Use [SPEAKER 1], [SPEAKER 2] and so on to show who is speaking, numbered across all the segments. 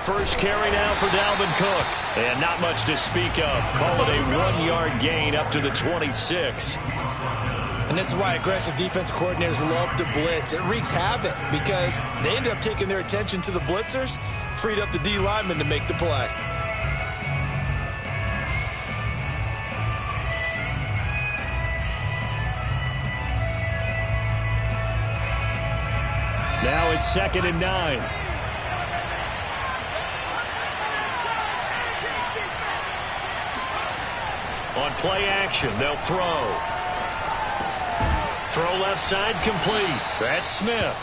[SPEAKER 1] first carry now for Dalvin Cook. And not much to speak of. Call it a 1-yard gain up to the 26.
[SPEAKER 2] And this is why aggressive defense coordinators love to blitz. It wreaks havoc because they end up taking their attention to the blitzers, freed up the D lineman to make the play.
[SPEAKER 1] Now it's 2nd and 9. On play action, they'll throw. Throw left side complete. That's Smith.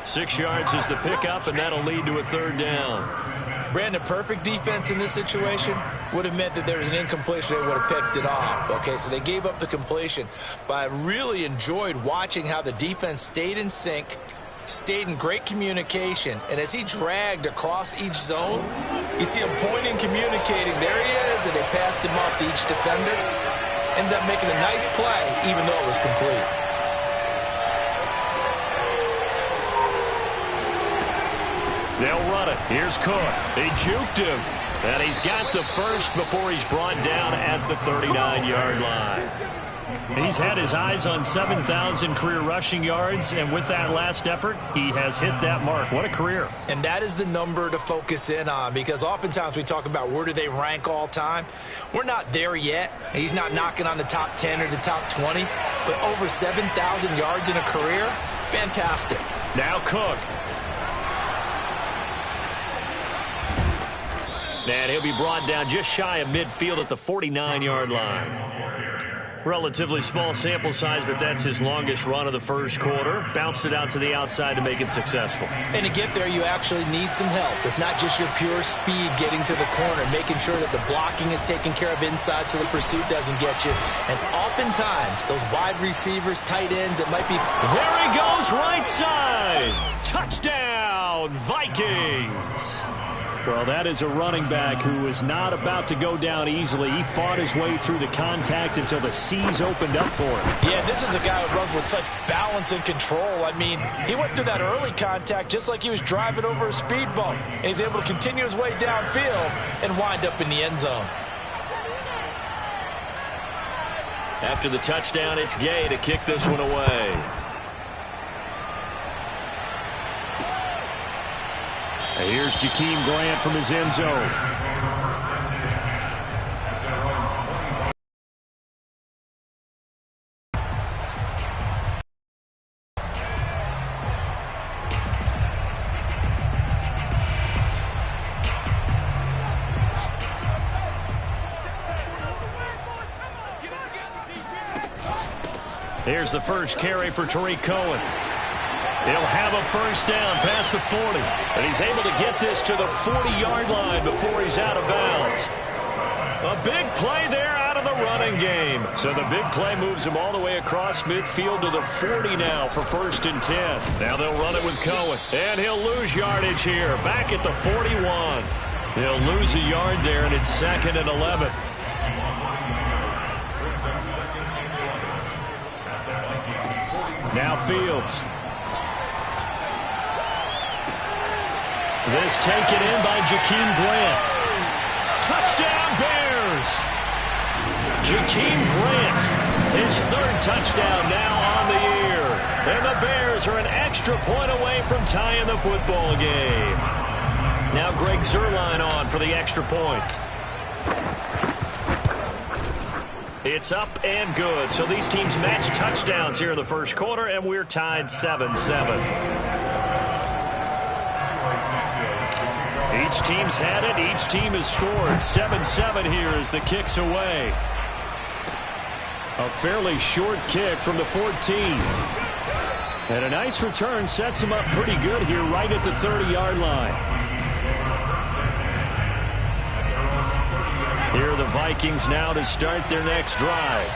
[SPEAKER 1] 6 yards is the pickup, and that'll lead to a 3rd down.
[SPEAKER 2] Brandon, perfect defense in this situation would have meant that there was an incompletion. They would have picked it off. Okay, so they gave up the completion. But I really enjoyed watching how the defense stayed in sync, stayed in great communication, and as he dragged across each zone, you see him pointing, communicating. There he is, and they passed him off to each defender. Ended up making a nice play, even though it was complete.
[SPEAKER 1] They'll run it. Here's Cook. They juked him. And he's got the first before he's brought down at the 39-yard line. He's had his eyes on 7,000 career rushing yards, and with that last effort, he has hit that mark. What a career.
[SPEAKER 2] And that is the number to focus in on, because oftentimes we talk about where do they rank all time. We're not there yet. He's not knocking on the top 10 or the top 20, but over 7,000 yards in a career, fantastic.
[SPEAKER 1] Now Cook. And he'll be brought down just shy of midfield at the 49-yard line. Relatively small sample size, but that's his longest run of the first quarter. Bounced it out to the outside to make it successful.
[SPEAKER 2] And to get there, you actually need some help. It's not just your pure speed getting to the corner, making sure that the blocking is taken care of inside so the pursuit doesn't get you. And oftentimes, those wide receivers, tight ends, it might be...
[SPEAKER 1] There he goes, right side. Touchdown, Vikings. Well, that is a running back who is not about to go down easily. He fought his way through the contact until the seas opened up for him.
[SPEAKER 2] Yeah, this is a guy who runs with such balance and control. I mean, he went through that early contact just like he was driving over a speed bump. And he's able to continue his way downfield and wind up in the end zone.
[SPEAKER 1] After the touchdown, it's Gay to kick this one away. Here's Jakeem Grant from his end zone. Here's the first carry for Tariq Cohen. He'll have a first down past the 40. And he's able to get this to the 40-yard line before he's out of bounds. A big play there out of the running game. So the big play moves him all the way across midfield to the 40 now for 1st and 10. Now they'll run it with Cohen. And he'll lose yardage here. Back at the 41. He'll lose a yard there, and it's 2nd and 11. Now Fields. This taken in by Jakeem Grant. Touchdown, Bears! Jakeem Grant, his 3rd touchdown now on the year. And the Bears are an extra point away from tying the football game. Now Greg Zuerlein on for the extra point. It's up and good. So these teams match touchdowns here in the first quarter, and we're tied 7-7. Each team's had it. Each team has scored. 7-7 here as the kick's away. A fairly short kick from the 14. And a nice return sets him up pretty good here right at the 30-yard line. Here are the Vikings now to start their next drive.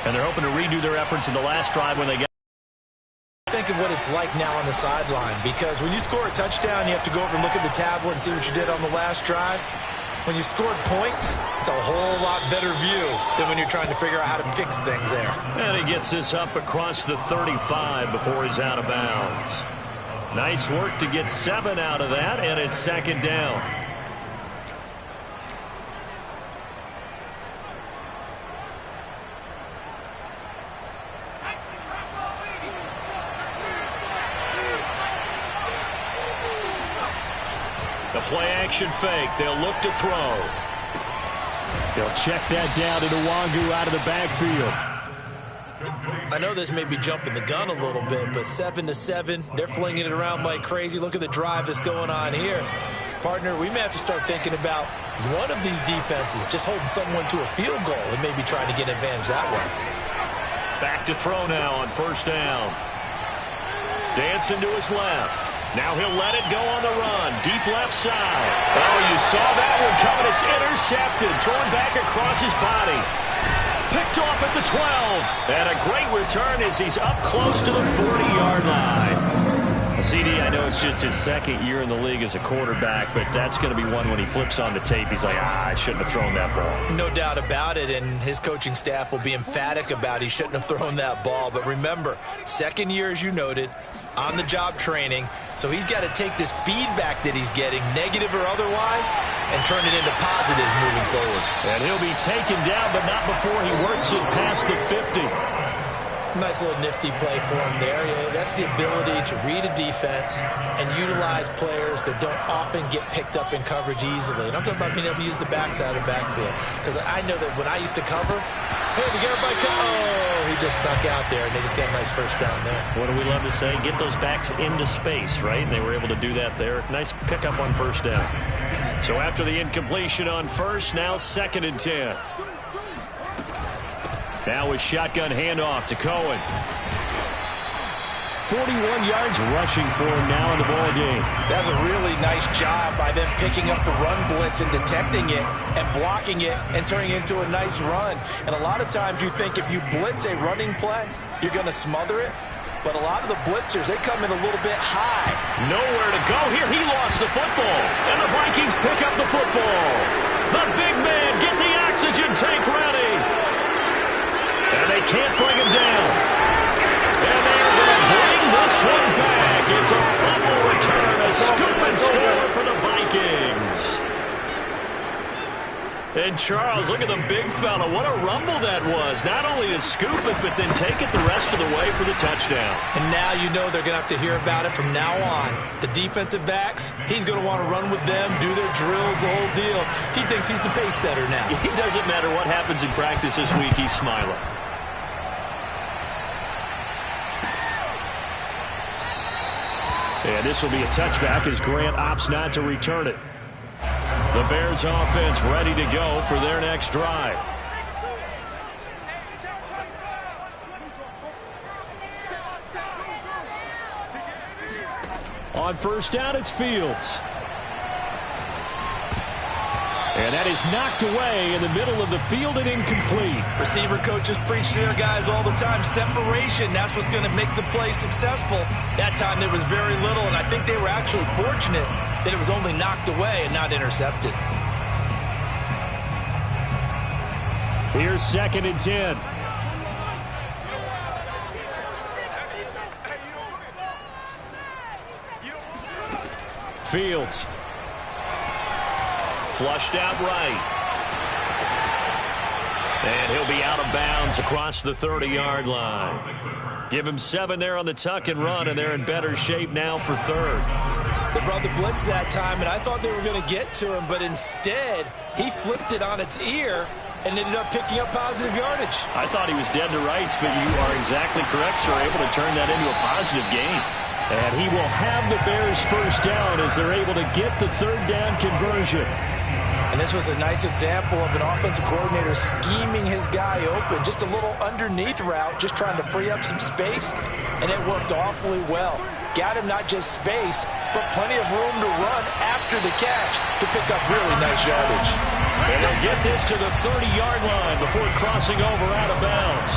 [SPEAKER 1] And they're hoping to redo their efforts in the last drive when they got.
[SPEAKER 2] Think of what it's like now on the sideline, because when you score a touchdown, you have to go over and look at the tablet and see what you did on the last drive. When you scored points, it's a whole lot better view than when you're trying to figure out how to fix things there.
[SPEAKER 1] And he gets this up across the 35 before he's out of bounds. Nice work to get 7 out of that, and it's second down. The play-action fake. They'll look to throw. They'll check that down to Nwangu out of the backfield.
[SPEAKER 2] I know this may be jumping the gun a little bit, but 7-7, they're flinging it around like crazy. Look at the drive that's going on here. Partner, we may have to start thinking about one of these defenses just holding someone to a field goal and maybe trying to get advantage that way.
[SPEAKER 1] Back to throw now on first down. Dancing to his left. Now he'll let it go on the run. Deep left side. Oh, you saw that one coming. It's intercepted. Thrown back across his body. Picked off at the 12. And a great return as he's up close to the 40-yard line. CD, I know it's just his second year in the league as a quarterback, but that's going to be one when he flips on the tape. He's like, I shouldn't have thrown that ball.
[SPEAKER 2] No doubt about it, and his coaching staff will be emphatic about he shouldn't have thrown that ball. But remember, second year, as you noted, on-the-job training. So he's got to take this feedback that he's getting, negative or otherwise, and turn it into positives moving forward.
[SPEAKER 1] And he'll be taken down, but not before he works it past the 50.
[SPEAKER 2] Nice little nifty play for him there. Yeah, that's the ability to read a defense and utilize players that don't often get picked up in coverage easily. And I'm talking about being able to use the backside of the backfield. Because I know that when I used to cover, hey, we got everybody he just snuck out there, and they just got a nice first down there.
[SPEAKER 1] What do we love to say? Get those backs into space, right? And they were able to do that there. Nice pickup on first down. So after the incompletion on first, now 2nd and 10. Now with shotgun handoff to Cohen. 41 yards rushing for him now in the ball game.
[SPEAKER 2] That's a really nice job by them picking up the run blitz and detecting it and blocking it and turning it into a nice run. And a lot of times you think if you blitz a running play, you're going to smother it. But a lot of the blitzers, they come in a little bit high.
[SPEAKER 1] Nowhere to go here. He lost the football. And the Vikings pick up the football. The big man, get the oxygen tank ready. And they can't bring him down. And they're going to bring this one back. It's a fumble return, a scoop and score for the Vikings. And Charles, look at the big fella. What a rumble that was. Not only to scoop it, but then take it the rest of the way for the touchdown.
[SPEAKER 2] And now you know they're going to have to hear about it from now on. The defensive backs, he's going to want to run with them, do their drills, the whole deal. He thinks he's the pace setter now.
[SPEAKER 1] It doesn't matter what happens in practice this week. He's smiling. And this will be a touchback as Grant opts not to return it. The Bears offense ready to go for their next drive. On first down, it's Fields. And that is knocked away in the middle of the field and incomplete.
[SPEAKER 2] Receiver coaches preach to their guys all the time. Separation, that's what's going to make the play successful. That time there was very little, and I think they were actually fortunate that it was only knocked away and not intercepted.
[SPEAKER 1] Here's 2nd and 10. Fields. Flushed out right. And he'll be out of bounds across the 30-yard line. Give him 7 there on the tuck and run, and they're in better shape now for 3rd.
[SPEAKER 2] They brought the blitz that time, and I thought they were going to get to him, but instead he flipped it on its ear and ended up picking up positive yardage.
[SPEAKER 1] I thought he was dead to rights, but you are exactly correct, sir. Able to turn that into a positive gain. And he will have the Bears first down as they're able to get the 3rd down conversion.
[SPEAKER 2] And this was a nice example of an offensive coordinator scheming his guy open. Just a little underneath route, just trying to free up some space, and it worked awfully well. Got him not just space, but plenty of room to run after the catch to pick up really nice yardage.
[SPEAKER 1] And they'll get this to the 30-yard line before crossing over out of bounds.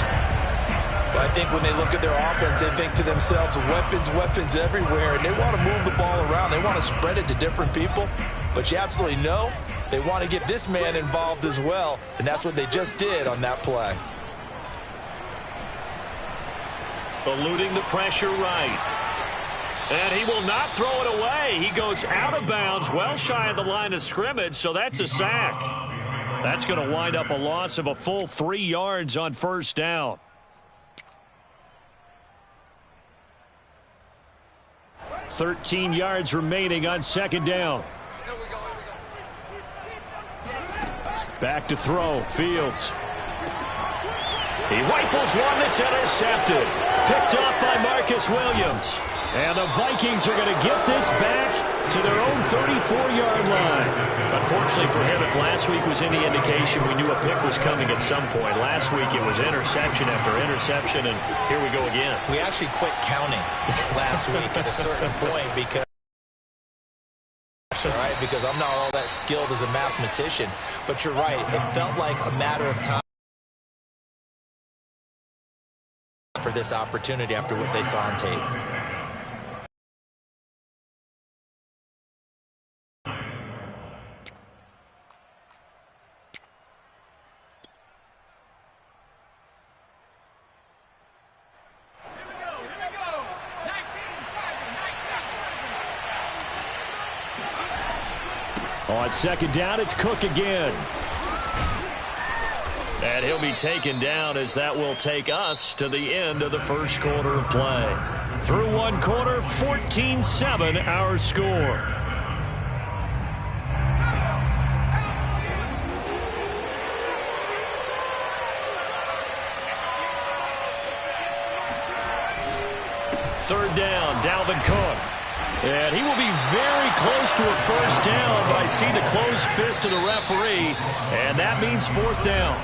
[SPEAKER 2] But I think when they look at their offense, they think to themselves, weapons, weapons everywhere, and they want to move the ball around. They want to spread it to different people, but you absolutely know they want to get this man involved as well, and that's what they just did on that play.
[SPEAKER 1] Eluding the pressure right. And he will not throw it away. He goes out of bounds, well shy of the line of scrimmage, so that's a sack. That's going to wind up a loss of a full 3 yards on first down. $13 yards remaining on second down. Back to throw. Fields. He rifles one that's intercepted. Picked up by Marcus Williams. And the Vikings are going to get this back to their own 34-yard line. Unfortunately for him, if last week was any indication, we knew a pick was coming at some point. Last week it was interception after interception, and here we go again.
[SPEAKER 2] We actually quit counting last week at a certain point because I'm not all that skilled as a mathematician. But you're right, it felt like a matter of time for this opportunity after what they saw on tape.
[SPEAKER 1] On second down, it's Cook again. And he'll be taken down as that will take us to the end of the first quarter of play. Through one quarter, 14-7 our score. Third down, Dalvin Cook. And he will be very close to a first down, but I see the closed fist of the referee, and that means fourth down.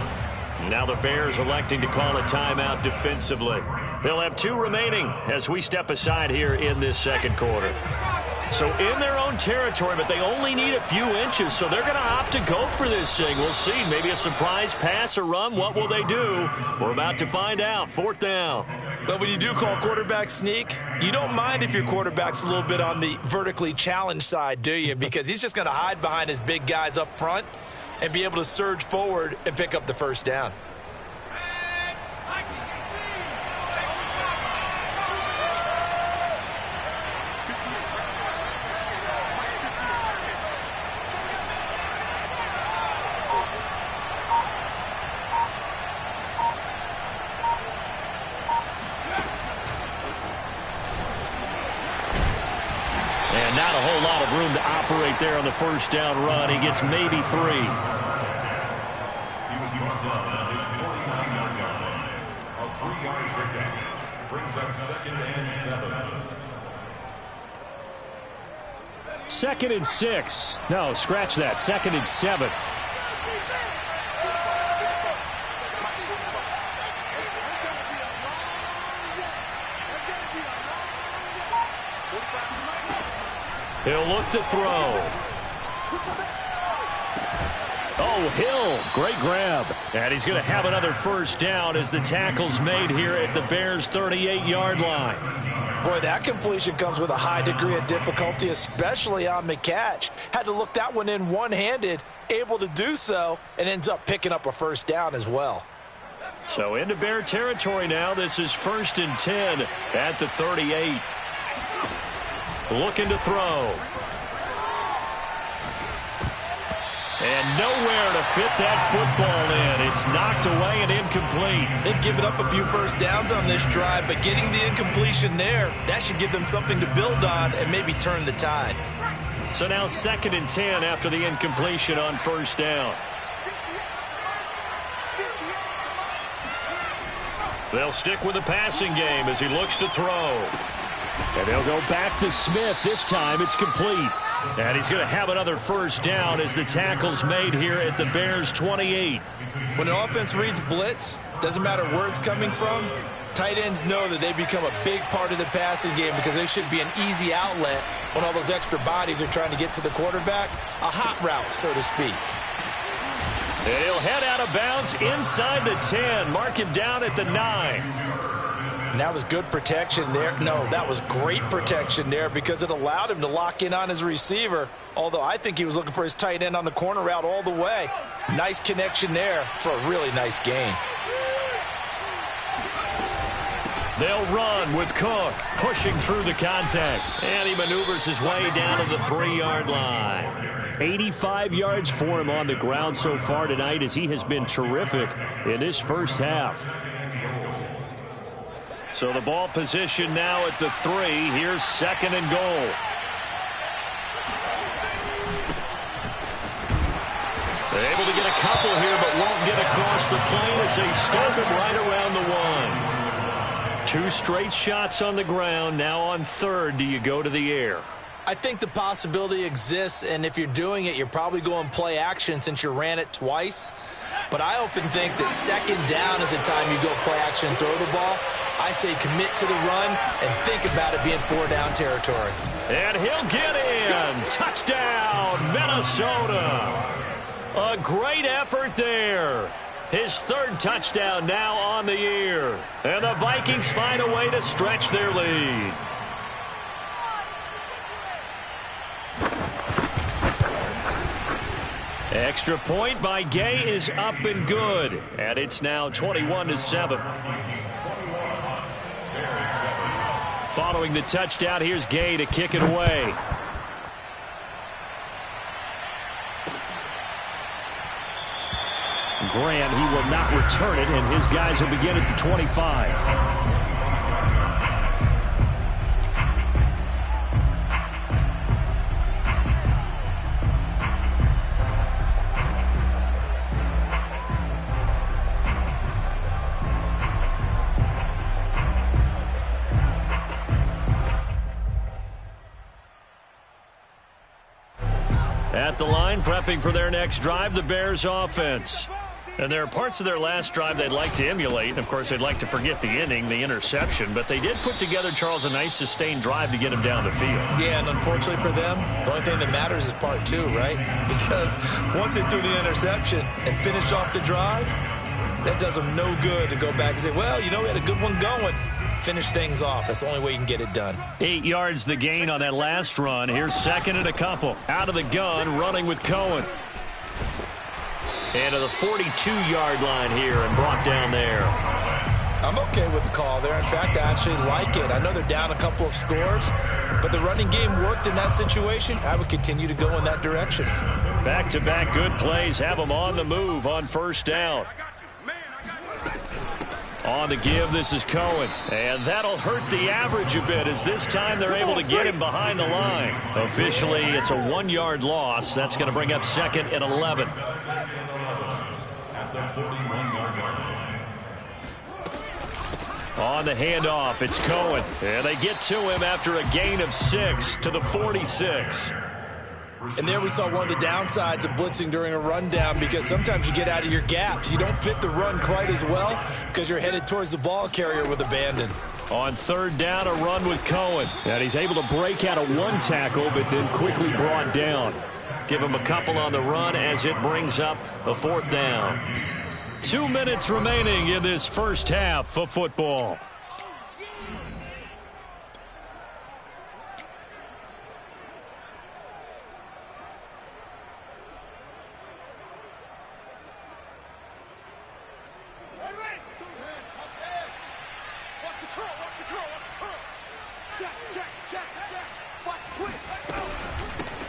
[SPEAKER 1] Now the Bears electing to call a timeout defensively. They'll have 2 remaining as we step aside here in this second quarter. So in their own territory, but they only need a few inches, so they're going to opt to go for this thing. We'll see. Maybe a surprise pass or run. What will they do? We're about to find out. Fourth down.
[SPEAKER 2] But when you do call quarterback sneak, you don't mind if your quarterback's a little bit on the vertically challenged side, do you? Because he's just going to hide behind his big guys up front and be able to surge forward and pick up the first down.
[SPEAKER 1] Not a whole lot of room to operate there on the first down run. He gets maybe 3.
[SPEAKER 3] He was brought down at his 49-yard line. A 3-yard pickup brings up 2nd and 7.
[SPEAKER 1] 2nd and 6. No, scratch that. 2nd and 7. He'll look to throw. Oh, Hill. Great grab. And he's going to have another first down as the tackle's made here at the Bears' 38-yard line.
[SPEAKER 2] Boy, that completion comes with a high degree of difficulty, especially on the catch. Had to look that one in one-handed, able to do so, and ends up picking up a first down as well.
[SPEAKER 1] So into Bear territory now. This is 1st and 10 at the 38. Looking to throw. And nowhere to fit that football in. It's knocked away and incomplete.
[SPEAKER 2] They've given up a few first downs on this drive, but getting the incompletion there, that should give them something to build on and maybe turn the tide.
[SPEAKER 1] So now 2nd and 10 after the incompletion on first down. They'll stick with the passing game as he looks to throw. And they'll go back to Smith. This time it's complete. And he's going to have another first down as the tackle's made here at the Bears' 28.
[SPEAKER 2] When an offense reads blitz, doesn't matter where it's coming from, tight ends know that they become a big part of the passing game because they should be an easy outlet when all those extra bodies are trying to get to the quarterback. A hot route, so to speak.
[SPEAKER 1] And he'll head out of bounds inside the 10. Mark him down at the 9.
[SPEAKER 2] And that was good protection there. No, that was great protection there because it allowed him to lock in on his receiver, although I think he was looking for his tight end on the corner route all the way. Nice connection there for a really nice gain.
[SPEAKER 1] They'll run with Cook, pushing through the contact. And he maneuvers his way down to the 3-yard line. 85 yards for him on the ground so far tonight, as he has been terrific in this first half. So the ball position now at the 3. Here's 2nd and goal. They're able to get a couple here, but won't get across the plane as they stop him right around the 1. 2 straight shots on the ground. Now on 3rd, do you go to the air?
[SPEAKER 2] I think the possibility exists, and if you're doing it, you're probably going play action since you ran it twice. But I often think that 2nd down is the time you go play action and throw the ball. I say commit to the run and think about it being 4-down territory.
[SPEAKER 1] And he'll get in. Touchdown, Minnesota. A great effort there. His 3rd touchdown now on the year. And the Vikings find a way to stretch their lead. Extra point by Gay is up and good. And it's now 21-7. Following the touchdown, here's Gay to kick it away. Graham, he will not return it, and his guys will begin at the 25. At the line, prepping for their next drive, the Bears offense. And there are parts of their last drive they'd like to emulate. And, of course, they'd like to forget the ending, the interception. But they did put together, Charles, a nice sustained drive to get him down the field.
[SPEAKER 2] Yeah, and unfortunately for them, the only thing that matters is part 2, right? Because once they threw the interception and finished off the drive, that does them no good to go back and say, well, you know, we had a good one going. Finish things off. That's the only way you can get it done.
[SPEAKER 1] 8 yards the gain on that last run. Here's 2nd and a couple. Out of the gun, running with Cohen. And to the 42-yard line here and brought down there.
[SPEAKER 2] I'm okay with the call there. In fact, I actually like it. I know they're down a couple of scores, but the running game worked in that situation. I would continue to go in that direction.
[SPEAKER 1] Back-to-back good plays have them on the move on 1st down. On the give, this is Cohen. And that'll hurt the average a bit, as this time they're able to get him behind the line. Officially, it's a 1-yard loss. That's going to bring up 2nd and 11. On the handoff, it's Cohen. And they get to him after a gain of 6 to the 46.
[SPEAKER 2] And there we saw one of the downsides of blitzing during a rundown, because sometimes you get out of your gaps. You don't fit the run quite as well because you're headed towards the ball carrier with abandon.
[SPEAKER 1] On 3rd down, a run with Cohen. And he's able to break out of 1 tackle, but then quickly brought down. Give him a couple on the run as it brings up a 4th down. 2 minutes remaining in this first half of football.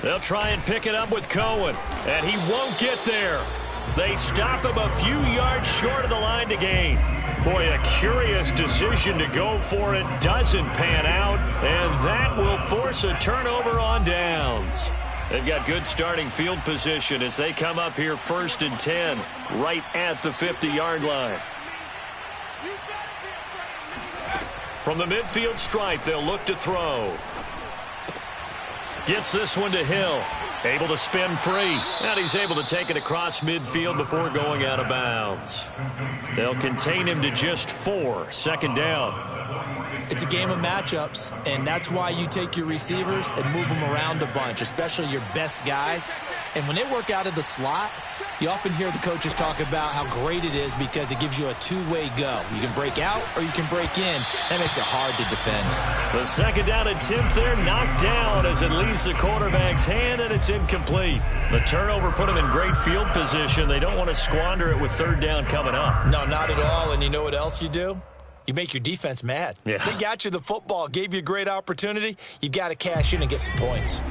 [SPEAKER 1] They'll try and pick it up with Cohen, and he won't get there. They stop him a few yards short of the line to gain. Boy, a curious decision to go for it. Doesn't pan out, and that will force a turnover on downs. They've got good starting field position as they come up here 1st and 10, right at the 50-yard line. From the midfield stripe, they'll look to throw. Gets this one to Hill. Able to spin free. And he's able to take it across midfield before going out of bounds. They'll contain him to just 4. 2nd down.
[SPEAKER 2] It's a game of matchups, and that's why you take your receivers and move them around a bunch, especially your best guys. And when they work out of the slot, you often hear the coaches talk about how great it is because it gives you a two-way go. You can break out or you can break in. That makes it hard to defend.
[SPEAKER 1] The 2nd down attempt there knocked down as it leaves the quarterback's hand, and it's incomplete. The turnover put them in great field position. They don't want to squander it with 3rd down coming up.
[SPEAKER 2] No, not at all. And you know what else you do? You make your defense mad.
[SPEAKER 1] Yeah.
[SPEAKER 2] They got you the football, gave you a great opportunity. You've got to cash in and get some points.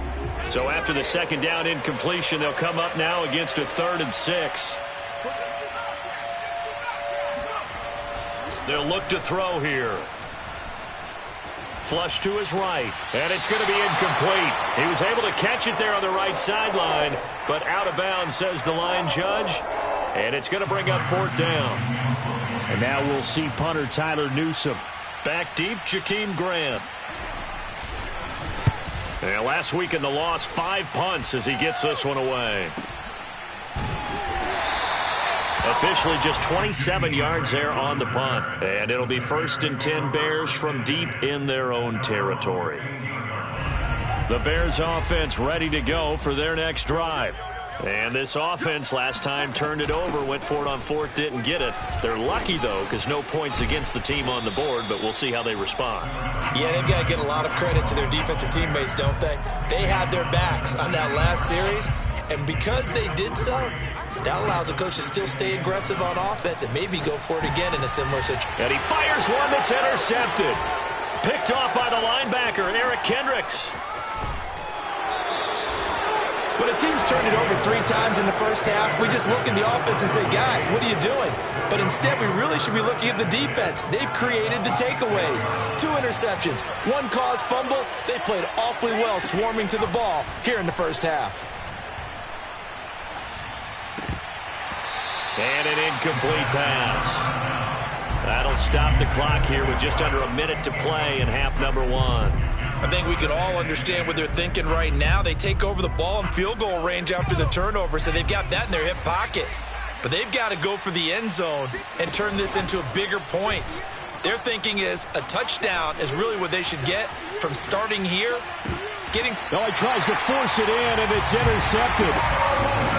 [SPEAKER 1] So after the second down incompletion, they'll come up now against a 3rd and 6. They'll look to throw here. Flush to his right, and it's going to be incomplete. He was able to catch it there on the right sideline, but out of bounds, says the line judge, and it's going to bring up 4th down. And now we'll see punter Tyler Newsome. Back deep, Jakeem Grant. And last week in the loss, 5 punts as he gets this one away. Officially just 27 yards there on the punt. And it'll be 1st and 10 Bears from deep in their own territory. The Bears offense ready to go for their next drive. And this offense last time turned it over, went for it on 4th, didn't get it. They're lucky, though, because no points against the team on the board, but we'll see how they respond.
[SPEAKER 2] Yeah, they've got to get a lot of credit to their defensive teammates, don't they? They had their backs on that last series, and because they did so, that allows the coach to still stay aggressive on offense and maybe go for it again in a similar situation.
[SPEAKER 1] And he fires one that's intercepted. Picked off by the linebacker, Eric Kendricks.
[SPEAKER 2] When a team's turned it over 3 times in the first half, we just look at the offense and say, guys, what are you doing? But instead, we really should be looking at the defense. They've created the takeaways. 2 interceptions, 1 caused fumble. They played awfully well swarming to the ball here in the first half.
[SPEAKER 1] And an incomplete pass. That'll stop the clock here with just under a minute to play in half number 1.
[SPEAKER 2] I think we can all understand what they're thinking right now. They take over the ball in field goal range after the turnover, so they've got that in their hip pocket. But they've got to go for the end zone and turn this into bigger points. Their thinking is a touchdown is really what they should get from starting here.
[SPEAKER 1] He tries to force it in, and it's intercepted.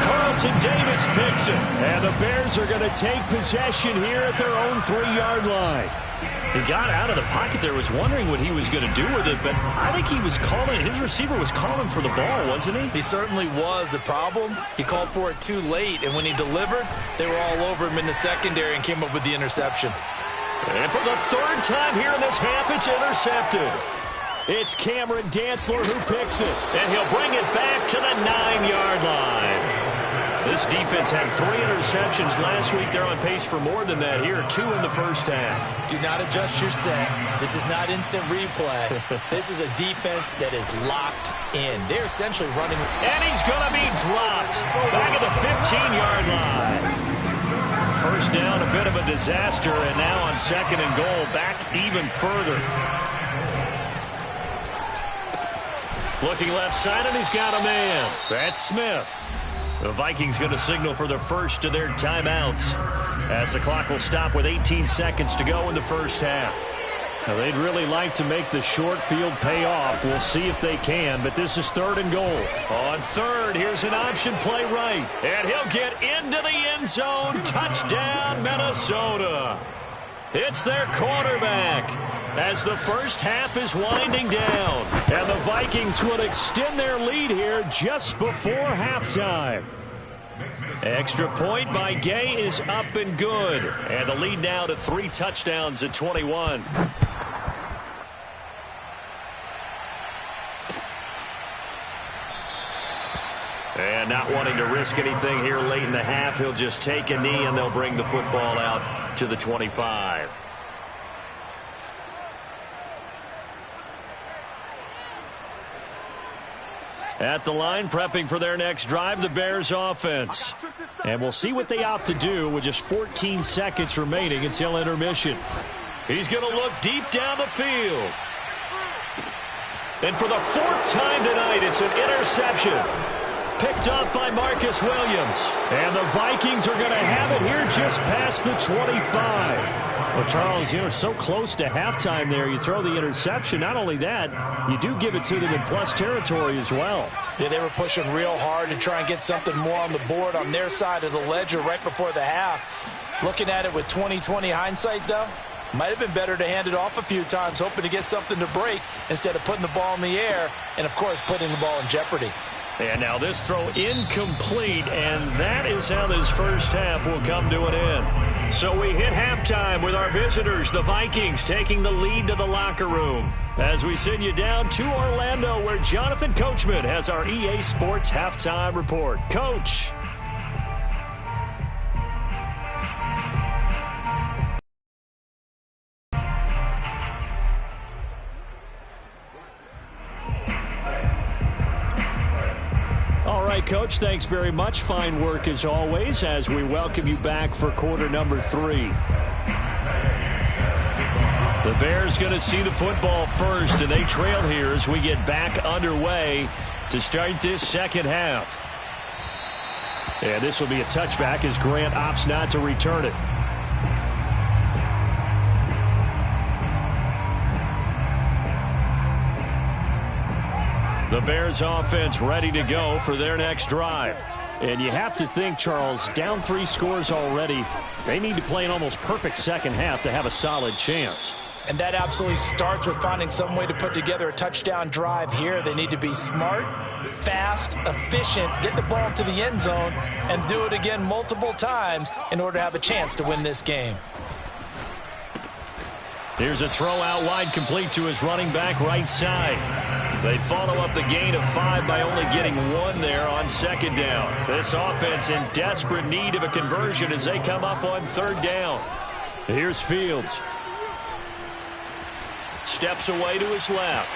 [SPEAKER 1] Carlton Davis picks it, and the Bears are going to take possession here at their own 3-yard line. He got out of the pocket there, was wondering what he was going to do with it, but I think he was calling, his receiver was calling for the ball, wasn't he?
[SPEAKER 2] He certainly was. The problem, he called for it too late, and when he delivered, they were all over him in the secondary and came up with the interception.
[SPEAKER 1] And for the 3rd time here in this half, it's intercepted. It's Cameron Dantzler who picks it, and he'll bring it back to the 9-yard line. This defense had 3 interceptions last week. They're on pace for more than that here, 2 in the first half.
[SPEAKER 2] Do not adjust your set. This is not instant replay. This is a defense that is locked in. They're essentially running.
[SPEAKER 1] And he's going to be dropped back at the 15-yard line. First down, a bit of a disaster, and now on 2nd and goal, back even further. Looking left side, and he's got a man. That's Smith. The Vikings going to signal for the first of their timeouts as the clock will stop with 18 seconds to go in the first half. Now, they'd really like to make the short field pay off. We'll see if they can, but this is 3rd and goal. On 3rd, here's an option play right, and he'll get into the end zone. Touchdown, Minnesota. It's their quarterback as the first half is winding down. And the Vikings will extend their lead here just before halftime. Extra point by Gay is up and good. And the lead now to 3 touchdowns at 21. And not wanting to risk anything here late in the half, he'll just take a knee and they'll bring the football out to the 25. At the line, prepping for their next drive, the Bears offense. And we'll see what they opt to do with just 14 seconds remaining until intermission. He's going to look deep down the field. And for the 4th time tonight, it's an interception. Picked off by Marcus Williams. And the Vikings are going to have it here just past the 25. Well, Charles, you know, so close to halftime there. You throw the interception. Not only that, you do give it to them in plus territory as well.
[SPEAKER 2] Yeah, they were pushing real hard to try and get something more on the board on their side of the ledger right before the half. Looking at it with 20/20 hindsight, though, might have been better to hand it off a few times, hoping to get something to break instead of putting the ball in the air and, of course, putting the ball in jeopardy.
[SPEAKER 1] And now this throw incomplete, and that is how this first half will come to an end. So we hit halftime with our visitors, the Vikings, taking the lead to the locker room. As we send you down to Orlando, where Jonathan Coachman has our EA Sports halftime report. Coach. All right, Coach, thanks very much. Fine work as always as we welcome you back for quarter number 3. The Bears going to see the football first, and they trail here as we get back underway to start this second half. And this will be a touchback as Grant opts not to return it. The Bears offense ready to go for their next drive. And you have to think, Charles, down 3 scores already. They need to play an almost perfect second half to have a solid chance.
[SPEAKER 2] And that absolutely starts with finding some way to put together a touchdown drive here. They need to be smart, fast, efficient, get the ball to the end zone, and do it again multiple times in order to have a chance to win this game.
[SPEAKER 1] Here's a throw out wide, complete to his running back right side. They follow up the gain of 5 by only getting 1 there on second down. This offense in desperate need of a conversion as they come up on third down. Here's Fields. Steps away to his left.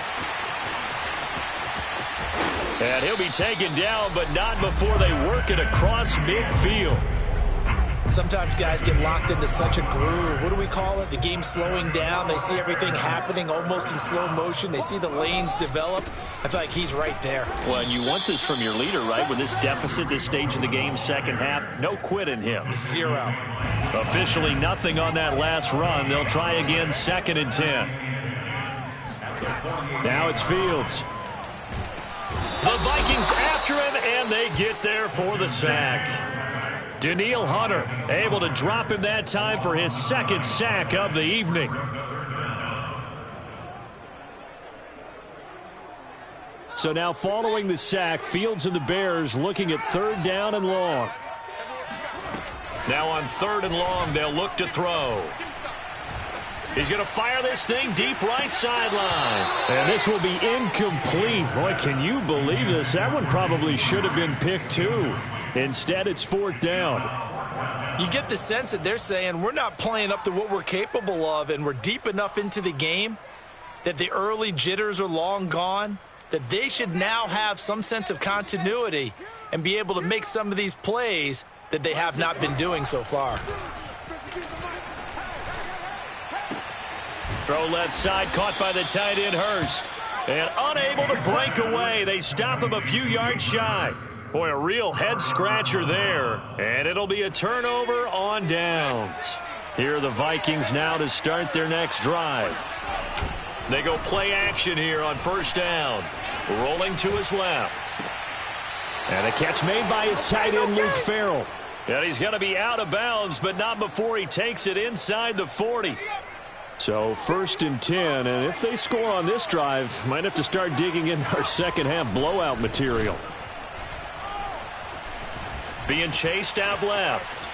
[SPEAKER 1] And he'll be taken down, but not before they work it across midfield.
[SPEAKER 2] Sometimes guys get locked into such a groove. What do we call it? The game slowing down. They see everything happening almost in slow motion. They see the lanes develop. I feel like he's right there.
[SPEAKER 1] Well, and you want this from your leader, right? With this deficit, this stage of the game, second half, no quit in him.
[SPEAKER 2] 0.
[SPEAKER 1] Officially nothing on that last run. They'll try again, 2nd and 10. Now it's Fields. The Vikings after him, and they get there for the sack. Daniil Hunter able to drop him that time for his 2nd sack of the evening. So now following the sack, Fields and the Bears looking at 3rd down and long. Now on 3rd and long, they'll look to throw. He's going to fire this thing deep right sideline. And this will be incomplete. Boy, can you believe this? That one probably should have been picked too. Instead, it's 4th down.
[SPEAKER 2] You get the sense that they're saying we're not playing up to what we're capable of, and we're deep enough into the game that the early jitters are long gone, that they should now have some sense of continuity and be able to make some of these plays that they have not been doing so far.
[SPEAKER 1] Throw left side, caught by the tight end Hurst. And unable to break away. They stop him a few yards shy. Boy, a real head-scratcher there. And it'll be a turnover on downs. Here are the Vikings now to start their next drive. They go play action here on 1st down. Rolling to his left. And a catch made by his tight end, Luke Farrell. And he's going to be out of bounds, but not before he takes it inside the 40. So 1st and 10, and if they score on this drive, might have to start digging in our second half blowout material. Being chased out left.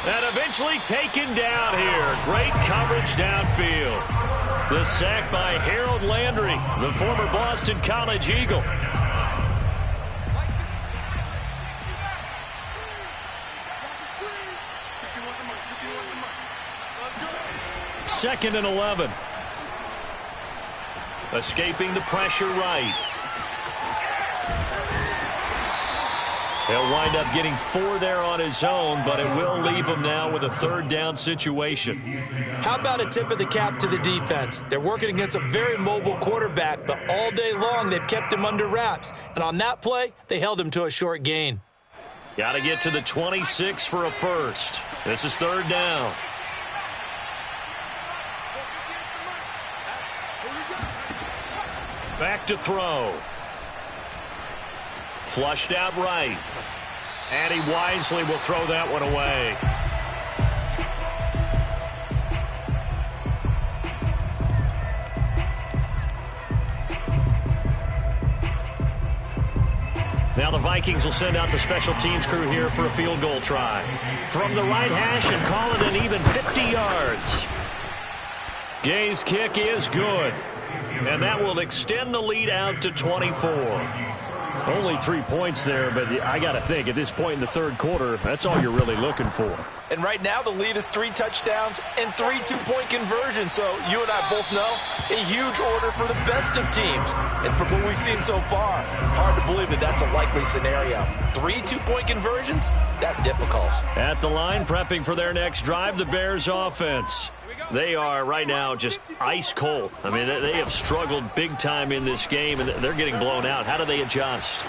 [SPEAKER 1] And eventually taken down here. Great coverage downfield. The sack by Harold Landry, the former Boston College Eagle. Second and 11. Escaping the pressure right. He'll wind up getting 4 there on his own, but it will leave him now with a 3rd down situation.
[SPEAKER 2] How about a tip of the cap to the defense? They're working against a very mobile quarterback, but all day long they've kept him under wraps. And on that play, they held him to a short gain.
[SPEAKER 1] Got to get to the 26 for a first. This is 3rd down. Back to throw. Flushed out right. And he wisely will throw that one away. Now the Vikings will send out the special teams crew here for a field goal try. From the right hash and call it an even 50 yards. Gay's kick is good. And that will extend the lead out to 24. Only 3 points there, but I got to think at this point in the third quarter, that's all you're really looking for.
[SPEAKER 2] And right now the lead is 3 touchdowns and 3 2-point conversions. So you and I both know a huge order for the best of teams. And from what we've seen so far, hard to believe that that's a likely scenario. 3 2-point conversions? That's difficult.
[SPEAKER 1] At the line, prepping for their next drive, the Bears offense. They are right now just ice cold. I mean, they have struggled big time in this game, and they're getting blown out. How do they adjust?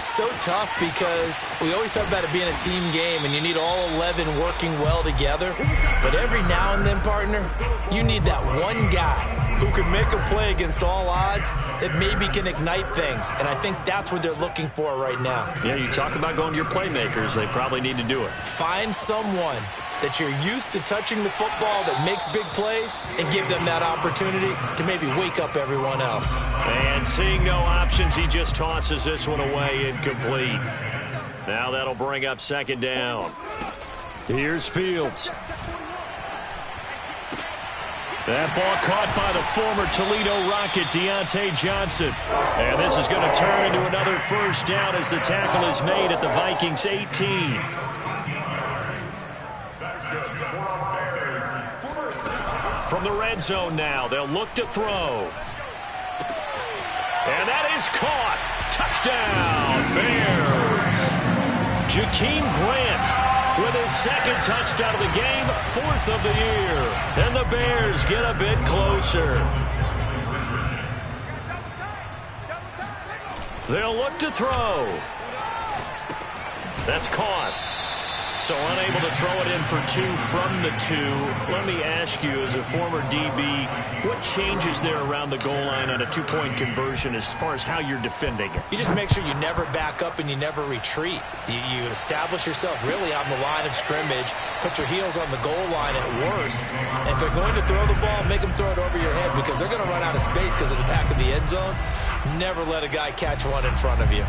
[SPEAKER 2] So tough because we always talk about it being a team game, and you need all 11 working well together. But every now and then, partner, you need that one guy who can make a play against all odds that maybe can ignite things. And I think that's what they're looking for right now.
[SPEAKER 1] Yeah, you talk about going to your playmakers. They probably need to do it.
[SPEAKER 2] Find someone that you're used to touching the football that makes big plays and give them that opportunity to maybe wake up everyone else.
[SPEAKER 1] And seeing no options, he just tosses this one away incomplete. Now that'll bring up second down. Here's Fields. That ball caught by the former Toledo Rocket, Deontay Johnson. And this is going to turn into another first down as the tackle is made at the Vikings 18. From the red zone now, they'll look to throw. And that is caught. Touchdown, Bears. Jakeem Grant with his second touchdown of the game, 4th of the year. And the Bears get a bit closer. They'll look to throw. That's caught. So unable to throw it in for 2 from the 2. Let me ask you, as a former DB, what changes there around the goal line on a 2-point conversion as far as how you're defending it?
[SPEAKER 2] You just make sure you never back up and you never retreat. You establish yourself really on the line of scrimmage, put your heels on the goal line at worst. And if they're going to throw the ball, make them throw it over your head because they're going to run out of space because of the back of the end zone. Never let a guy catch one in front of you.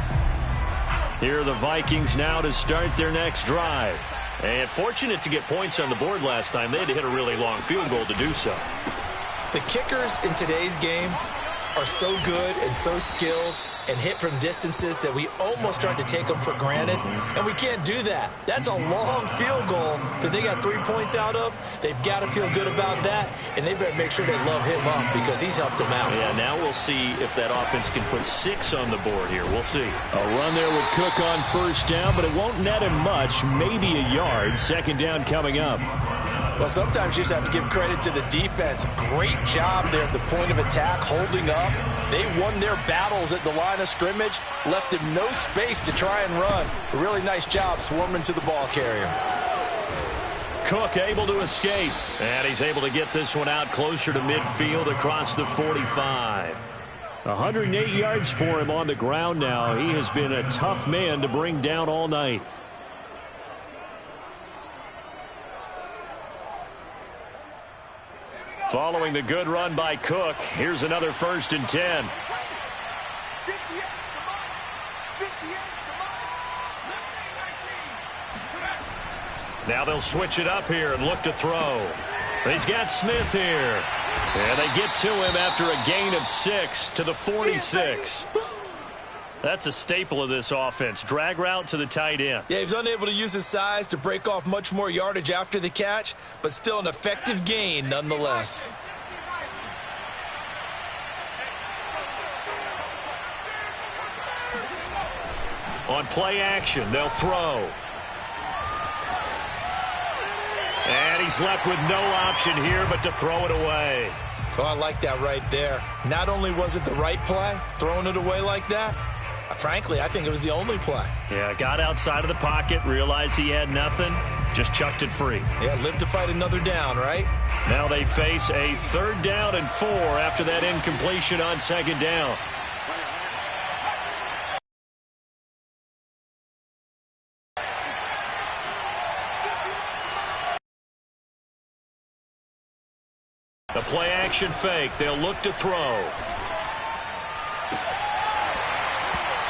[SPEAKER 1] Here are the Vikings now to start their next drive. And fortunate to get points on the board last time. They had to hit a really long field goal to do so.
[SPEAKER 2] The kickers in today's game are so good and so skilled and hit from distances that we almost start to take them for granted. And we can't do that. That's a long field goal that they got 3 points out of. They've got to feel good about that, and they better make sure they love him up because he's helped them out.
[SPEAKER 1] Yeah, now we'll see if that offense can put 6 on the board here. We'll see. A run there with Cook on first down, but it won't net him much, maybe a yard. Second down coming up.
[SPEAKER 2] Well, sometimes you just have to give credit to the defense. Great job there at the point of attack, holding up. They won their battles at the line of scrimmage, left him no space to try and run. A really nice job swarming to the ball carrier.
[SPEAKER 1] Cook able to escape, and he's able to get this one out closer to midfield across the 45. 108 yards for him on the ground now. He has been a tough man to bring down all night. Following the good run by Cook, here's another 1st and 10. Now they'll switch it up here and look to throw. He's got Smith here. And they get to him after a gain of 6 to the 46. That's a staple of this offense. Drag route to the tight end.
[SPEAKER 2] Yeah, he was unable to use his size to break off much more yardage after the catch, but still an effective gain nonetheless.
[SPEAKER 1] On play action, they'll throw. And he's left with no option here but to throw it away.
[SPEAKER 2] Oh, I like that right there. Not only was it the right play, throwing it away like that, frankly, I think it was the only play.
[SPEAKER 1] Yeah, got outside of the pocket, realized he had nothing, just chucked it free.
[SPEAKER 2] Yeah, live to fight another down, right?
[SPEAKER 1] Now they face a 3rd down and 4 after that incompletion on 2nd down. The play action fake. They'll look to throw.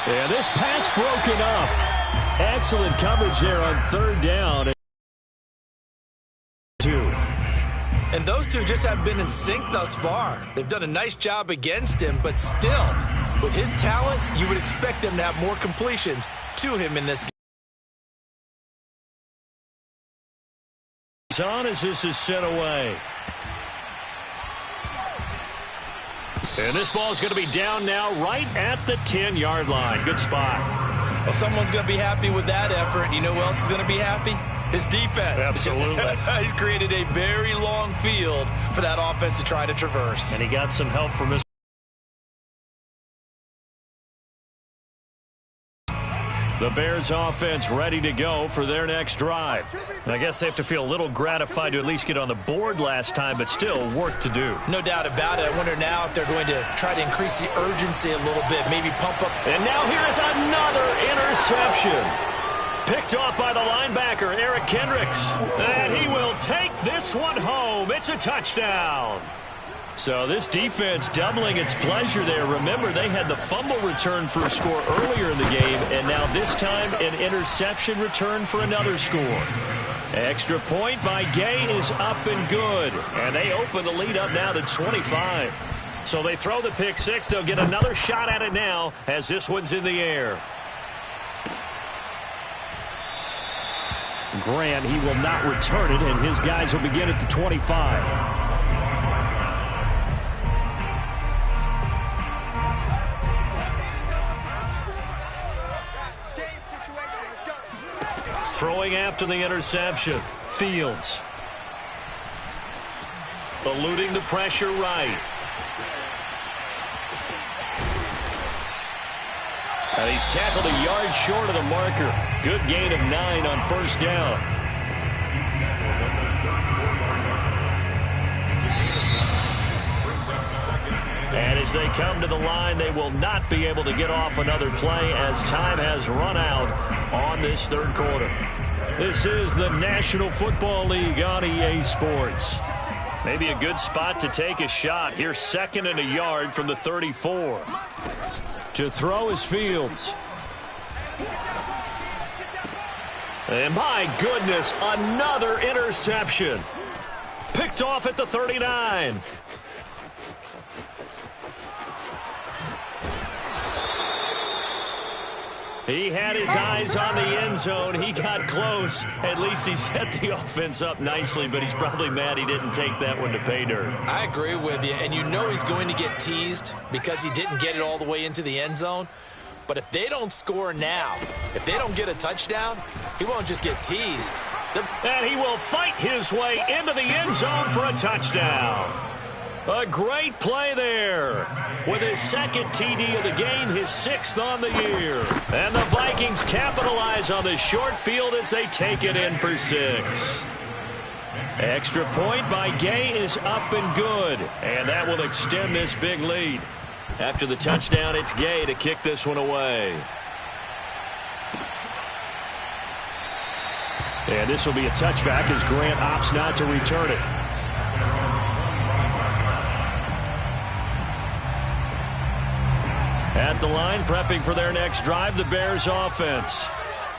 [SPEAKER 1] And this pass broken up. Excellent coverage there on third down.
[SPEAKER 2] And those two just have been in sync thus far. They've done a nice job against him, but still, with his talent, you would expect them to have more completions to him in this game.
[SPEAKER 1] On as this is sent away. And this ball is going to be down now right at the 10-yard line. Good spot.
[SPEAKER 2] Well, someone's going to be happy with that effort. You know who else is going to be happy? His defense.
[SPEAKER 1] Absolutely.
[SPEAKER 2] He's created a very long field for that offense to try to traverse.
[SPEAKER 1] And he got some help from his. The Bears offense ready to go for their next drive. And I guess they have to feel a little gratified to at least get on the board last time, but still work to do.
[SPEAKER 2] No doubt about it. I wonder now if they're going to try to increase the urgency a little bit, maybe pump up.
[SPEAKER 1] And now here is another interception. Picked off by the linebacker, Eric Kendricks. And he will take this one home. It's a touchdown. So this defense doubling its pleasure there. Remember, they had the fumble return for a score earlier in the game, and now this time an interception return for another score. Extra point by Gay is up and good. And they open the lead up now to 25. So they throw the pick six. They'll get another shot at it now as this one's in the air. Grant, he will not return it, and his guys will begin at the 25. Throwing after the interception. Fields. Eluding the pressure right. And he's tackled a yard short of the marker. Good gain of 9 on first down. And as they come to the line, they will not be able to get off another play as time has run out on this third quarter. This is the National Football League on EA Sports. Maybe a good spot to take a shot. Here's 2nd and a yard from the 34. To throw is Fields. And my goodness, another interception. Picked off at the 39. He had his eyes on the end zone. He got close. At least he set the offense up nicely, but he's probably mad he didn't take that one to pay dirt.
[SPEAKER 2] I agree with you, and you know he's going to get teased because he didn't get it all the way into the end zone. But if they don't score now, if they don't get a touchdown, he won't just get teased.
[SPEAKER 1] And he will fight his way into the end zone for a touchdown. A great play there. With his 2nd TD of the game, his 6th on the year. And the Vikings capitalize on the short field as they take it in for 6. Extra point by Gay is up and good. And that will extend this big lead. After the touchdown, it's Gay to kick this one away. And this will be a touchback as Grant opts not to return it. At the line, prepping for their next drive, the Bears offense.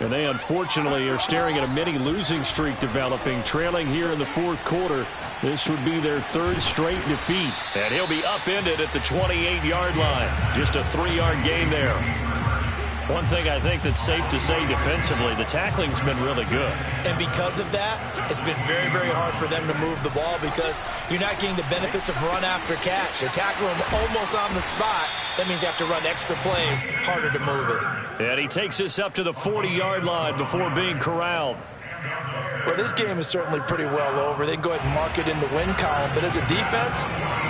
[SPEAKER 1] And they unfortunately are staring at a mini losing streak developing, trailing here in the 4th quarter. This would be their 3rd straight defeat. And he'll be upended at the 28-yard line. Just a 3-yard gain there. One thing I think that's safe to say defensively, the tackling's been really good.
[SPEAKER 2] And because of that, it's been very, very hard for them to move the ball because you're not getting the benefits of run after catch. They tackle him almost on the spot. That means you have to run extra plays, harder to move it.
[SPEAKER 1] And he takes this up to the 40-yard line before being corralled.
[SPEAKER 2] Well, this game is certainly pretty well over. They can go ahead and mark it in the win column. But as a defense,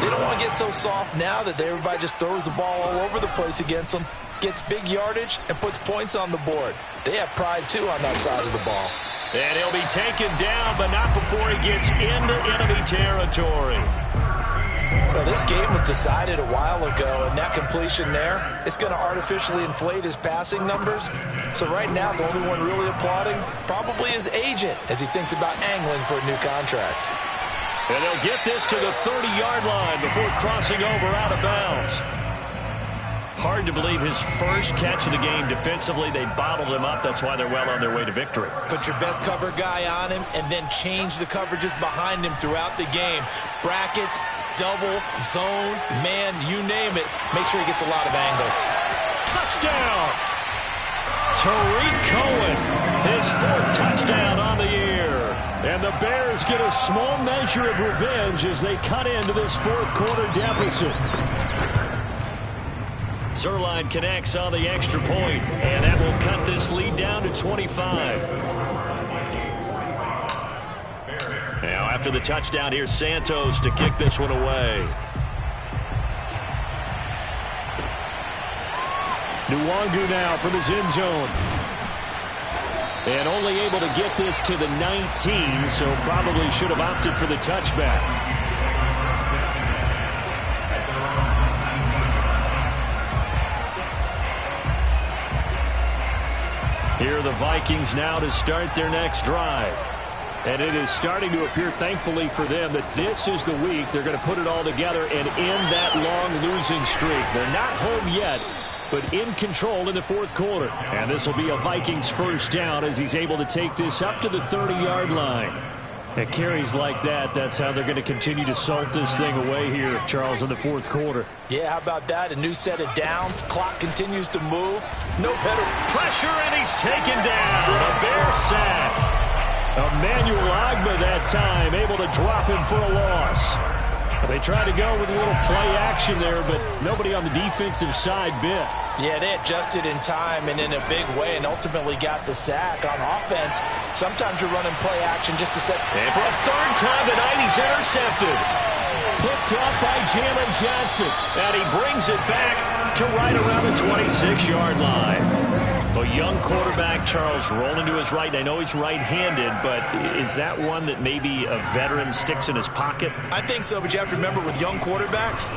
[SPEAKER 2] they don't want to get so soft now that everybody just throws the ball all over the place against them, gets big yardage, and puts points on the board. They have pride, too, on that side of the ball.
[SPEAKER 1] And he'll be taken down, but not before he gets into enemy territory.
[SPEAKER 2] Well, this game was decided a while ago, and that completion there is going to artificially inflate his passing numbers. So right now, the only one really applauding probably his agent as he thinks about angling for a new contract.
[SPEAKER 1] And they'll get this to the 30-yard line before crossing over out of bounds. hard to believe his first catch of the game defensively. They bottled him up. That's why they're well on their way to victory.
[SPEAKER 2] Put your best cover guy on him and then change the coverages behind him throughout the game. Brackets, double, zone, man, you name it. Make sure he gets a lot of angles.
[SPEAKER 1] Touchdown! Tariq Cohen, his 4th touchdown on the year. And the Bears get a small measure of revenge as they cut into this 4th quarter deficit. Zerline connects on the extra point, and that will cut this lead down to 25. Now after the touchdown, here's Santos to kick this one away. Nwangu now from his end zone. And only able to get this to the 19, so probably should have opted for the touchback. Here are the Vikings now to start their next drive. And it is starting to appear, thankfully for them, that this is the week they're going to put it all together and end that long losing streak. They're not home yet, but in control in the 4th quarter. And this will be a Vikings first down as he's able to take this up to the 30-yard line. At carries like that, that's how they're going to continue to salt this thing away here, Charles, in the 4th quarter.
[SPEAKER 2] Yeah, how about that? A new set of downs. Clock continues to move. No better
[SPEAKER 1] pressure, and he's taken down. A Bear sack. Emmanuel Ogbah that time, able to drop him for a loss. They tried to go with a little play action there, but nobody on the defensive side bit.
[SPEAKER 2] Yeah, they adjusted in time and in a big way and ultimately got the sack. On offense, sometimes you're running play action just to set.
[SPEAKER 1] And for a 3rd time tonight, he's intercepted. Picked up by Jalen Johnson. And he brings it back to right around the 26-yard line. A young quarterback, Charles, rolling to his right. I know he's right-handed, but is that one that maybe a veteran sticks in his pocket?
[SPEAKER 2] I think so, but you have to remember with young quarterbacks,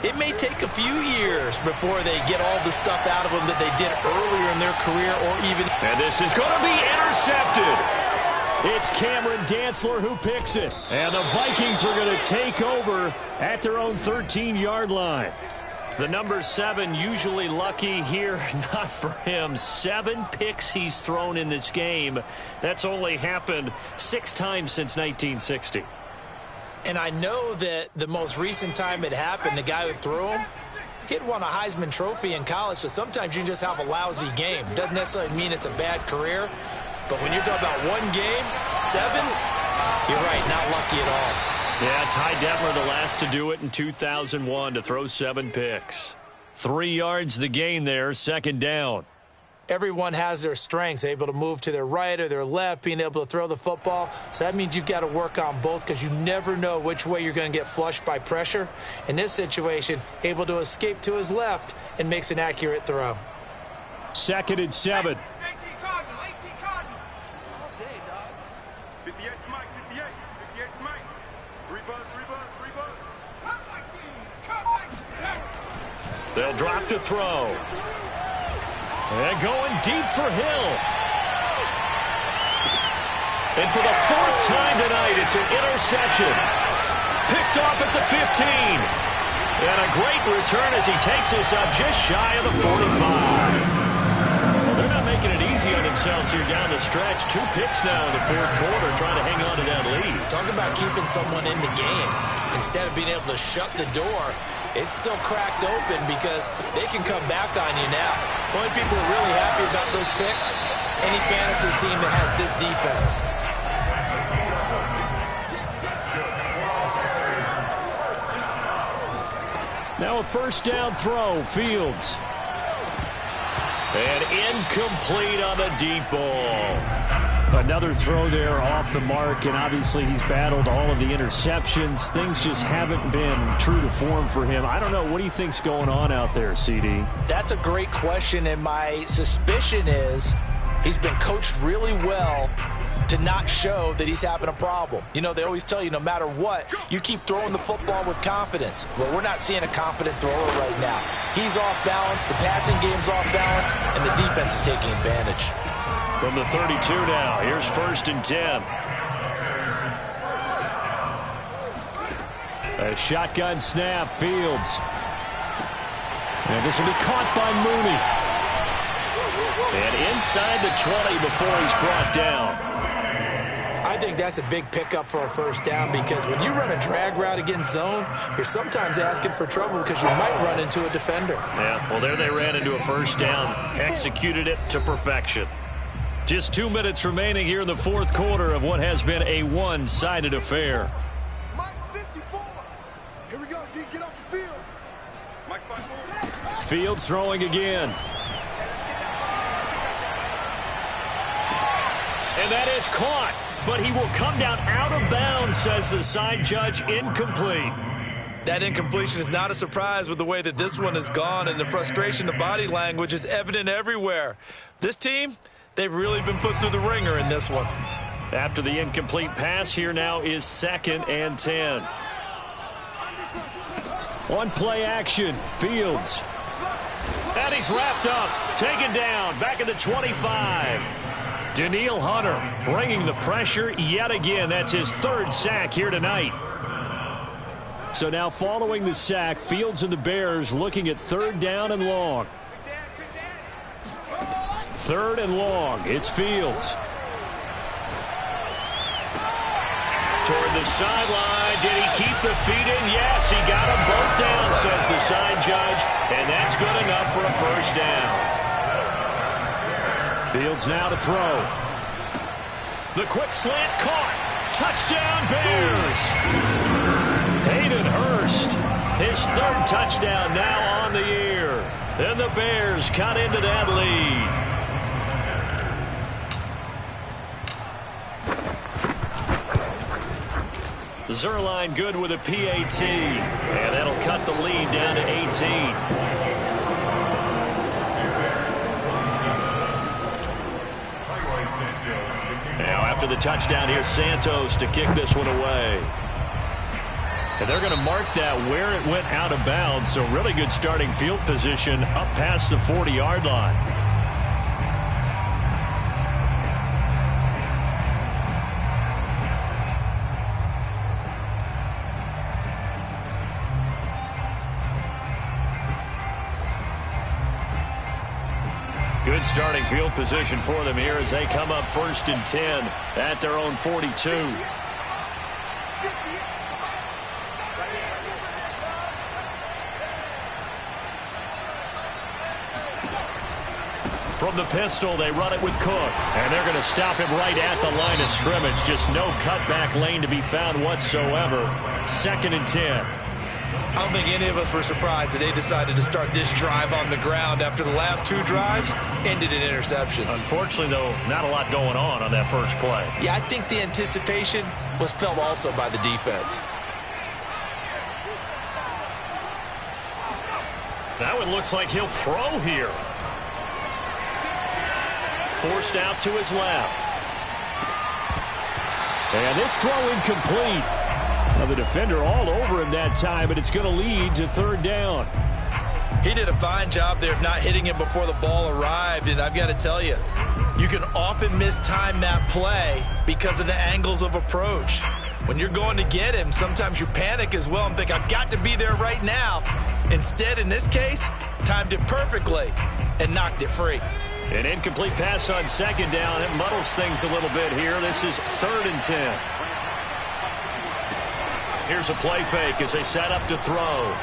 [SPEAKER 2] it may take a few years before they get all the stuff out of them that they did earlier in their career or even.
[SPEAKER 1] And this is going to be intercepted. It's Cameron Dantzler who picks it. And the Vikings are going to take over at their own 13-yard line. The number 7 usually lucky here, not for him. 7 picks he's thrown in this game. That's only happened 6 times since 1960.
[SPEAKER 2] And I know that the most recent time it happened, the guy who threw him, he'd won a Heisman Trophy in college, so sometimes you just have a lousy game. Doesn't necessarily mean it's a bad career, but when you're talking about one game, 7, you're right, not lucky at all.
[SPEAKER 1] Yeah, Ty Detmer, the last to do it in 2001, to throw 7 picks. 3 yards the gain there, 2nd down.
[SPEAKER 2] Everyone has their strengths, able to move to their right or their left, being able to throw the football. So that means you've got to work on both because you never know which way you're going to get flushed by pressure. In this situation, able to escape to his left and makes an accurate throw.
[SPEAKER 1] 2nd and 7. 3 buzz. They'll drop to throw. And going deep for Hill. And for the 4th time tonight, it's an interception. Picked off at the 15. And a great return as he takes us up just shy of the 45. Well, they're not making it easy on themselves here down the stretch. 2 picks now in the 4th quarter, trying to hang on to that lead.
[SPEAKER 2] Talk about keeping someone in the game. Instead of being able to shut the door, it's still cracked open because they can come back on you now. The only people who are really happy about those picks, any fantasy team that has this defense.
[SPEAKER 1] Now a 1st down throw, Fields. And incomplete on the deep ball. Another throw there off the mark, and obviously he's battled all of the interceptions. Things just haven't been true to form for him. I don't know. What do you think's going on out there, CD?
[SPEAKER 2] That's a great question, and my suspicion is he's been coached really well to not show that he's having a problem. You know, they always tell you no matter what, you keep throwing the football with confidence. Well, we're not seeing a confident thrower right now. He's off balance, the passing game's off balance, and the defense is taking advantage.
[SPEAKER 1] From the 32 now, here's 1st and 10. A shotgun snap, Fields. And this will be caught by Mooney. And inside the 20 before he's brought down.
[SPEAKER 2] I think that's a big pickup for a first down because when you run a drag route against zone, you're sometimes asking for trouble because you might run into a defender.
[SPEAKER 1] Yeah, well, there they ran into a first down. Executed it to perfection. Just 2 minutes remaining here in the fourth quarter of what has been a one-sided affair.
[SPEAKER 4] Mike 54. Here we go, D. Get off the field. Mike 54.
[SPEAKER 1] Fields throwing again. And that is caught. But he will come down out of bounds, says the side judge. Incomplete.
[SPEAKER 2] That incompletion is not a surprise with the way that this one has gone, and the frustration, the body language is evident everywhere. This team, they've really been put through the ringer in this one.
[SPEAKER 1] After the incomplete pass, here now is 2nd and 10. On play action, Fields. And he's wrapped up, taken down, back at the 25. Daniil Hunter bringing the pressure yet again. That's his 3rd sack here tonight. So now following the sack, Fields and the Bears looking at 3rd down and long. 3rd and long. It's Fields. Toward the sideline. Did he keep the feet in? Yes, he got them both down, says the side judge. And that's good enough for a first down. Fields now to throw. The quick slant caught. Touchdown Bears. Hayden Hurst, his 3rd touchdown now on the year. And the Bears cut into that lead. Zerline good with a PAT. And that'll cut the lead down to 18. Now after the touchdown, here's Santos to kick this one away. And they're going to mark that where it went out of bounds. So really good starting field position up past the 40-yard line. Good starting field position for them here as they come up 1st and 10 at their own 42. From the pistol, they run it with Cook. And they're going to stop him right at the line of scrimmage. Just no cutback lane to be found whatsoever. 2nd and 10.
[SPEAKER 2] I don't think any of us were surprised that they decided to start this drive on the ground after the last 2 drives ended in interceptions.
[SPEAKER 1] Unfortunately, though, not a lot going on that first play.
[SPEAKER 2] Yeah, I think the anticipation was felt also by the defense.
[SPEAKER 1] That one looks like he'll throw here. Forced out to his left. And this throw incomplete. Now the defender all over him that time, but it's going to lead to 3rd down.
[SPEAKER 2] He did a fine job there of not hitting him before the ball arrived, and I've got to tell you, you can often mistime that play because of the angles of approach. When you're going to get him, sometimes you panic as well and think, I've got to be there right now. Instead, in this case, timed it perfectly and knocked it free.
[SPEAKER 1] An incomplete pass on 2nd down. It muddles things a little bit here. This is 3rd and 10. Here's a play fake as they set up to throw.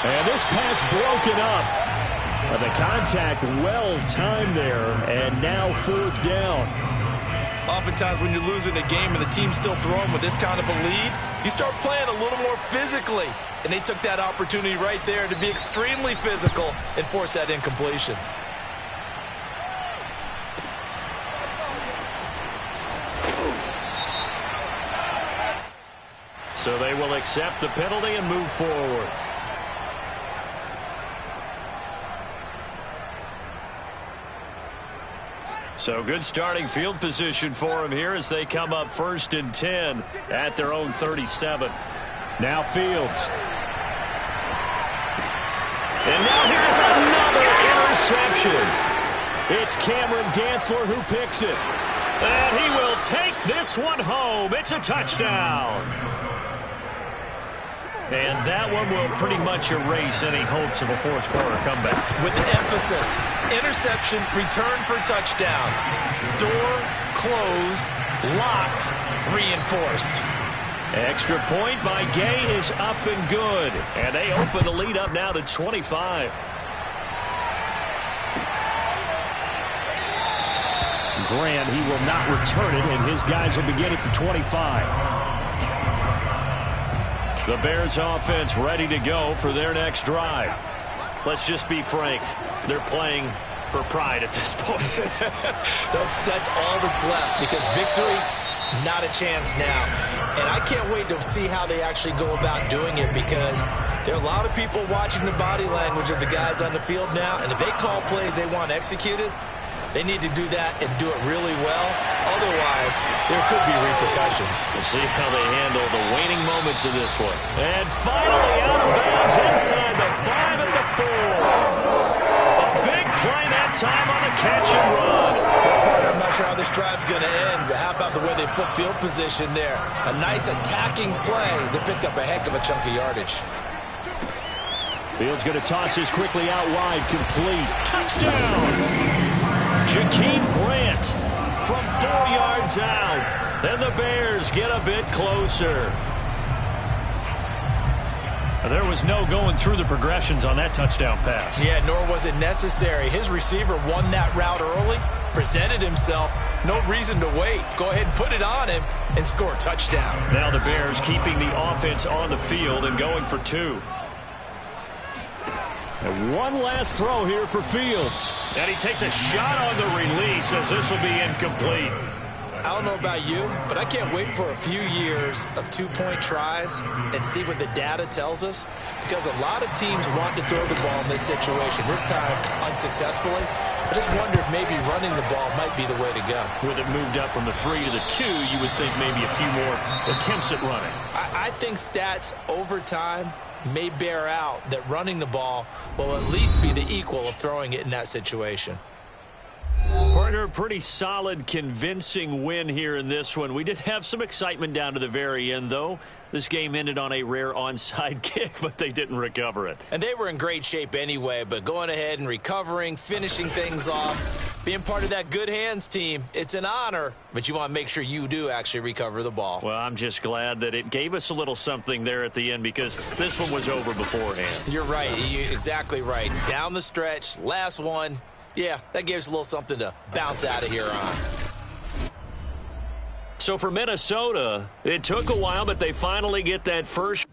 [SPEAKER 1] And this pass broken up. The contact well timed there, and now 4th down.
[SPEAKER 2] Oftentimes when you're losing a game and the team's still throwing with this kind of a lead, you start playing a little more physically. And they took that opportunity right there to be extremely physical and force that incompletion.
[SPEAKER 1] So they will accept the penalty and move forward. So good starting field position for them here as they come up 1st and 10 at their own 37. Now Fields. And now here's another interception. It's Cameron Dantzler who picks it. And he will take this one home. It's a touchdown. And that one will pretty much erase any hopes of a fourth quarter comeback.
[SPEAKER 2] With emphasis, interception, return for touchdown. Door closed, locked, reinforced.
[SPEAKER 1] Extra point by Gay is up and good. And they open the lead up now to 25. Grant, he will not return it, and his guys will begin at the 25. The Bears offense ready to go for their next drive. Let's just be frank. They're playing for pride at this point.
[SPEAKER 2] That's all that's left, because victory, not a chance now. And I can't wait to see how they actually go about doing it, because there are a lot of people watching the body language of the guys on the field now, and if they call plays they want executed, they need to do that and do it really well. Otherwise, there could be repercussions.
[SPEAKER 1] We'll see how they handle the waning moments of this one. And finally out of bounds inside the 5 at the 4. A big play that time on the catch and run.
[SPEAKER 2] I'm not sure how this drive's going to end, but how about the way they flip field position there? A nice attacking play that picked up a heck of a chunk of yardage.
[SPEAKER 1] Fields going to toss this quickly out wide, complete. Touchdown! Jakeem Grant from 4 yards out. And the Bears get a bit closer. There was no going through the progressions on that touchdown pass.
[SPEAKER 2] Yeah, nor was it necessary. His receiver won that route early, presented himself. No reason to wait. Go ahead and put it on him and score a touchdown.
[SPEAKER 1] Now the Bears keeping the offense on the field and going for 2. And one last throw here for Fields. And he takes a shot on the release as this will be incomplete.
[SPEAKER 2] I don't know about you, but I can't wait for a few years of 2-point tries and see what the data tells us, because a lot of teams want to throw the ball in this situation, this time unsuccessfully. I just wonder if maybe running the ball might be the way to go.
[SPEAKER 1] With it moved up from the 3 to the 2, you would think maybe a few more attempts at running.
[SPEAKER 2] I think stats over time may bear out that running the ball will at least be the equal of throwing it in that situation.
[SPEAKER 1] Partner, pretty solid, convincing win here in this one. We did have some excitement down to the very end, though. This game ended on a rare onside kick, but they didn't recover it.
[SPEAKER 2] And they were in great shape anyway, but going ahead and recovering, finishing things off, being part of that good hands team, it's an honor, but you want to make sure you do actually recover the ball.
[SPEAKER 1] Well, I'm just glad that it gave us a little something there at the end, because this one was over beforehand.
[SPEAKER 2] You're right. You're exactly right. Down the stretch, last one. Yeah, that gives a little something to bounce out of here on.
[SPEAKER 1] So for Minnesota, it took a while, but they finally get that first